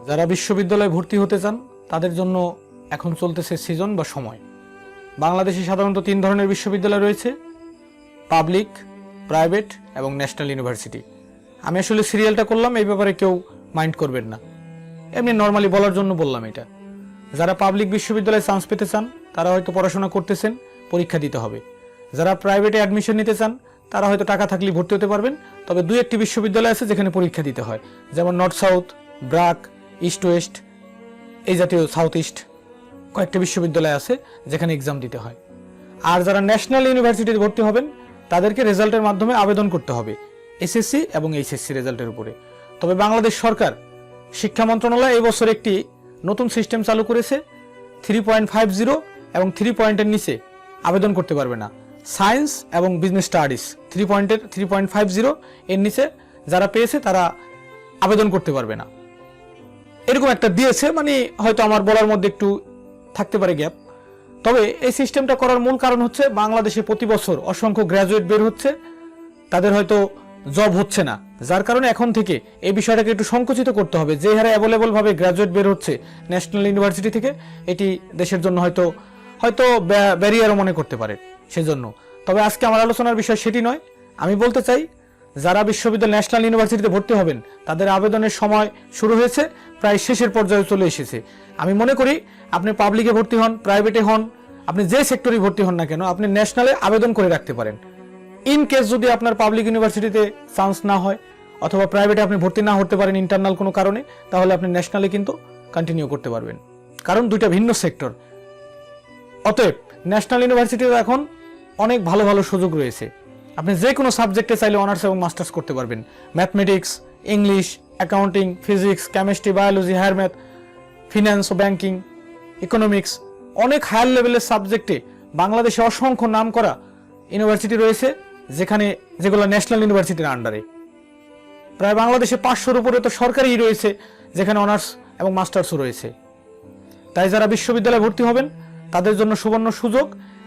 যারা বিশ্ববিদ্যালয়ে ভর্তি হতে চান তাদের জন্য এখন চলতেছে সিজন বা সময়। বাংলাদেশে সাধারণত 3 ধরনের বিশ্ববিদ্যালয় রয়েছে: পাবলিক, প্রাইভেট এবং ন্যাশনাল ইউনিভার্সিটি। আমি আসলে সিরিয়ালটা করলাম, এই ব্যাপারে কেউ মাইন্ড করবেন না, এমনি নর্মালি বলার জন্য বললাম এটা। যারা পাবলিক বিশ্ববিদ্যালয়ে চান্স পেতে চান তারা হয়তো পড়াশোনা করতেছেন, পরীক্ষা দিতে হবে। যারা প্রাইভেটে অ্যাডমিশন নিতে চান তারা হয়তো টাকা থাকলে ভর্তি হতে পারবেন, তবে 2-1টি বিশ্ববিদ্যালয় আছে যেখানে পরীক্ষা দিতে হয়, যেমন north south, BRAC, east West, এই জাতীয় সাউথ ইস্ট কয়েকটা বিশ্ববিদ্যালয় আছে যেখানে এক্সাম দিতে হয়। আর যারা ন্যাশনাল ইউনিভার্সিটিতে ভর্তি হবেন তাদেরকে রেজাল্টের মাধ্যমে আবেদন করতে হবে এসএসসি এবং এইচএসসি রেজাল্টের উপরে। তবে বাংলাদেশ সরকার শিক্ষা মন্ত্রণালয় এই বছর একটি নতুন সিস্টেম চালু করেছে। 3.50 এবং 3 পয়েন্টের নিচে আবেদন করতে পারবে না। সায়েন্স এবং বিজনেস স্টাডিজ 3.50 এর নিচে যারা পেয়েছে তারা আবেদন করতে পারবে না, এরকম একটা দিয়েছে। মানে হয়তো আমার বলার মধ্যে একটু থাকতে পারে গ্যাপ। তবে এই সিস্টেমটা করার মূল কারণ হচ্ছে বাংলাদেশে প্রতি বছর অসংখ্য গ্র্যাজুয়েট বের হচ্ছে, তাদের হয়তো জব হচ্ছে না, যার কারণে এখন থেকে এই বিষয়টাকে একটু সংকুচিত করতে হবে। যে হারে অ্যাভেলেবল ভাবে গ্র্যাজুয়েট বের হচ্ছে ন্যাশনাল ইউনিভার্সিটি থেকে, এটি দেশের জন্য হয়তো ব্যারিয়ারও মনে করতে পারে সেজন্য। তবে আজকে আমার আলোচনার বিষয় সেটি নয়। আমি বলতে চাই যারা বিশ্ববিদ্যালয় ন্যাশনাল ইউনিভার্সিটিতে ভর্তি হবেন তাদের আবেদনের সময় শুরু হয়েছে, প্রায় শেষের পর্যায়ে চলে এসেছে। আমি মনে করি আপনি পাবলিকে ভর্তি হন, প্রাইভেটে হন, আপনি যে সেক্টরে ভর্তি হন না কেন, আপনি ন্যাশনালে আবেদন করে রাখতে পারেন। ইন কেস যদি আপনার পাবলিক ইউনিভার্সিটিতে চান্স না হয় অথবা প্রাইভেটে আপনি ভর্তি না হতে পারেন ইন্টারনাল কোনো কারণে, তাহলে আপনি ন্যাশনালে কিন্তু কন্টিনিউ করতে পারবেন, কারণ দুইটা ভিন্ন সেক্টর। অতএব ন্যাশনাল ইউনিভার্সিটিতে এখন অনেক ভালো ভালো সুযোগ রয়েছে। আপনি যে কোনো সাবজেক্টে চাইলে অনার্স এবং মাস্টার্স করতে পারবেন। Mathematics, English, accounting, physics, chemistry, biology, higher math, finance ও ব্যাংকিং, ইকোনমিক্স, অনেক হায়ার লেভেলের সাবজেক্টে বাংলাদেশে অসংখ্য নাম করা ইউনিভার্সিটি রয়েছে যেগুলো ন্যাশনাল ইউনিভার্সিটির আন্ডারে। প্রায় বাংলাদেশে 500-র উপরে তো সরকারি রয়েছে যেখানে অনার্স এবং মাস্টার্সও রয়েছে। তাই যারা বিশ্ববিদ্যালয়ে ভর্তি হবেন তাদের জন্য সুবর্ণ সুযোগ,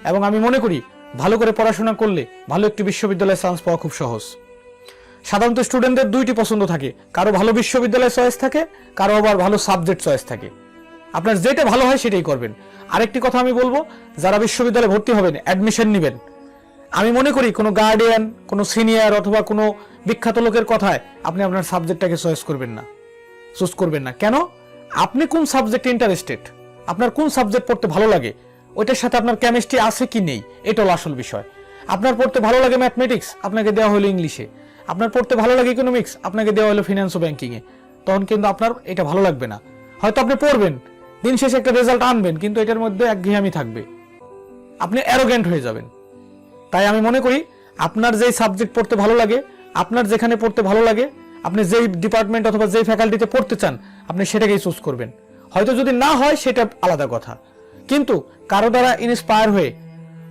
এবং আমি মনে করি ভালো করে পড়াশোনা করলে ভালো একটি বিশ্ববিদ্যালয়ে চান্স পাওয়া খুব সহজ। সাধারণত স্টুডেন্টদের 2টি পছন্দ থাকে, কারো ভালো বিশ্ববিদ্যালয় চয়েস থাকে, কারো আবার ভালো সাবজেক্ট চয়েস থাকে। আপনার যেটা ভালো হয় সেটাই করবেন। আরেকটি কথা আমি বলবো, যারা বিশ্ববিদ্যালয়ে ভর্তি হবেন, অ্যাডমিশন নেবেন, আমি মনে করি কোনো গার্ডিয়ান, কোনো সিনিয়র অথবা কোনো বিখ্যাত লোকের কথায় আপনি আপনার সাবজেক্টটাকে চুজ করবেন না। কেন? আপনি কোন সাবজেক্টে ইন্টারেস্টেড, আপনার কোন সাবজেক্ট পড়তে ভালো লাগে, ওইটার সাথে আপনার কেমিস্ট্রি আছে কি নেই, এটা হলো আসল বিষয়। আপনার পড়তে ভালো লাগে ম্যাথমেটিক্স, আপনাকে দেওয়া হলো ইংলিশে। আপনার পড়তে ভালো লাগে ইকোনমিক্স, আপনাকে দেওয়া হলো ফিন্যান্স ও ব্যাংকিংয়ে। তখন কিন্তু আপনার এটা ভালো লাগবে না। হয়তো আপনি পড়বেন, দিন শেষে একটা রেজাল্ট আনবেন, কিন্তু এটার মধ্যে একঘেয়েমি থাকবে, আপনি অ্যারোগ্যান্ট হয়ে যাবেন। তাই আমি মনে করি আপনার যেই সাবজেক্ট পড়তে ভালো লাগে, আপনার যেখানে পড়তে ভালো লাগে, আপনি যেই ডিপার্টমেন্ট অথবা যেই ফ্যাকাল্টিতে পড়তে চান, আপনি সেটাকেই চুজ করবেন। হয়তো যদি না হয় সেটা আলাদা কথা, কিন্তু কারো দ্বারা ইন্সপায়ার হয়ে,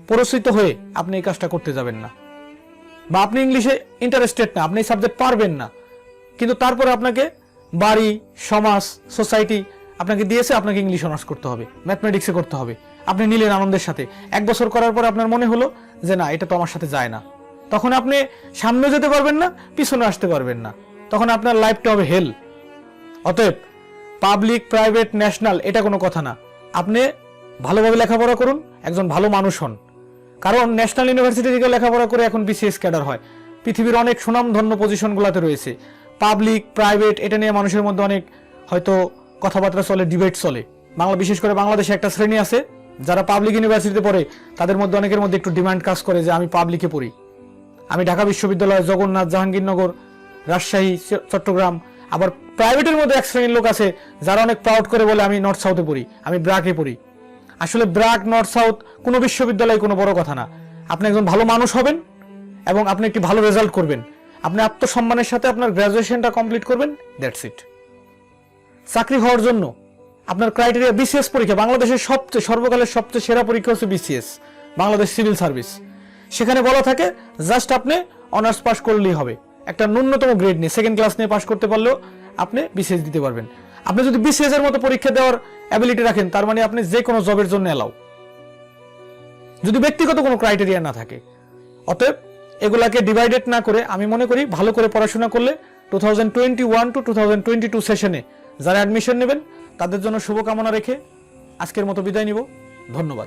প্ররোচিত হয়ে আপনি এই কাজটা করতে যাবেন না। বা আপনি ইংলিশে ইন্টারেস্টেড না, আপনি এই সাবজেক্ট পারবেন না, কিন্তু তারপরে আপনাকে বাড়ি, সমাজ, সোসাইটি আপনাকে দিয়েছে, আপনাকে ইংলিশ অনার্স করতে হবে, ম্যাথমেটিক্সে করতে হবে। আপনি নিলেন আনন্দের সাথে, 1 বছর করার পর আপনার মনে হলো যে না, এটা তো আমার সাথে যায় না, তখন আপনি সামনে যেতে পারবেন না, পিছনে আসতে পারবেন না, তখন আপনার লাইফটা হবে হেল। অতএব পাবলিক, প্রাইভেট, ন্যাশনাল এটা কোনো কথা না। আপনি ভালোভাবে লেখাপড়া করুন, একজন ভালো মানুষ হন। কারণ ন্যাশনাল ইউনিভার্সিটি থেকে লেখাপড়া করে এখন বিসিএস ক্যাডার হয়, পৃথিবীর অনেক সুনামধন্য পজিশনগুলোতে রয়েছে। পাবলিক, প্রাইভেট এটা নিয়ে মানুষের মধ্যে অনেক হয়তো কথাবার্তা চলে, ডিবেট চলে। বিশেষ করে বাংলাদেশে একটা শ্রেণী আছে যারা পাবলিক ইউনিভার্সিটিতে পড়ে, তাদের মধ্যে অনেকের মধ্যে একটু ডিমান্ড কাজ করে যে আমি পাবলিকে পড়ি, আমি ঢাকা বিশ্ববিদ্যালয়, জগন্নাথ, জাহাঙ্গীরনগর, রাজশাহী, চট্টগ্রাম। আবার প্রাইভেটের মধ্যে এক শ্রেণীর লোক আছে যারা অনেক প্রাউড করে বলে আমি নর্থ সাউথে পড়ি, আমি ব্রাকে পড়ি। আসলে ব্রাক, নর্থ সাউথ কোনো বিশ্ববিদ্যালয় কোনো বড় কথা না। আপনি একজন ভালো মানুষ হবেন এবং আপনি একটি ভালো রেজাল্ট করবেন, আপনি আত্মসম্মানের সাথে আপনার গ্র্যাজুয়েশনটা কমপ্লিট করবেন, দ্যাটস ইট। চাকরি হওয়ার জন্য আপনার ক্রাইটেরিয়া বিসিএস পরীক্ষা। বাংলাদেশের সর্বকালের সবচেয়ে সেরা পরীক্ষা হচ্ছে বিসিএস, বাংলাদেশ সিভিল সার্ভিস। সেখানে বলা থাকে জাস্ট আপনি অনার্স পাস করলেই হবে, একটা ন্যূনতম গ্রেড নিয়ে, 2nd ক্লাস নিয়ে পাস করতে পারলেও আপনি বিসিএস দিতে পারবেন। আপনি যদি বিসিএস এর মতো পরীক্ষা দেওয়ার অ্যাবিলিটি রাখেন, তার মানে আপনি যে কোনো জবের জন্য এলাও, যদি ব্যক্তিগত কোনো ক্রাইটেরিয়া না থাকে। অতএব এগুলাকে ডিভাইডেড না করে আমি মনে করি ভালো করে পড়াশোনা করলে 2021 to 2022 সেশনে যারা অ্যাডমিশন নেবেন তাদের জন্য শুভকামনা রেখে আজকের মতো বিদায় নিব। ধন্যবাদ।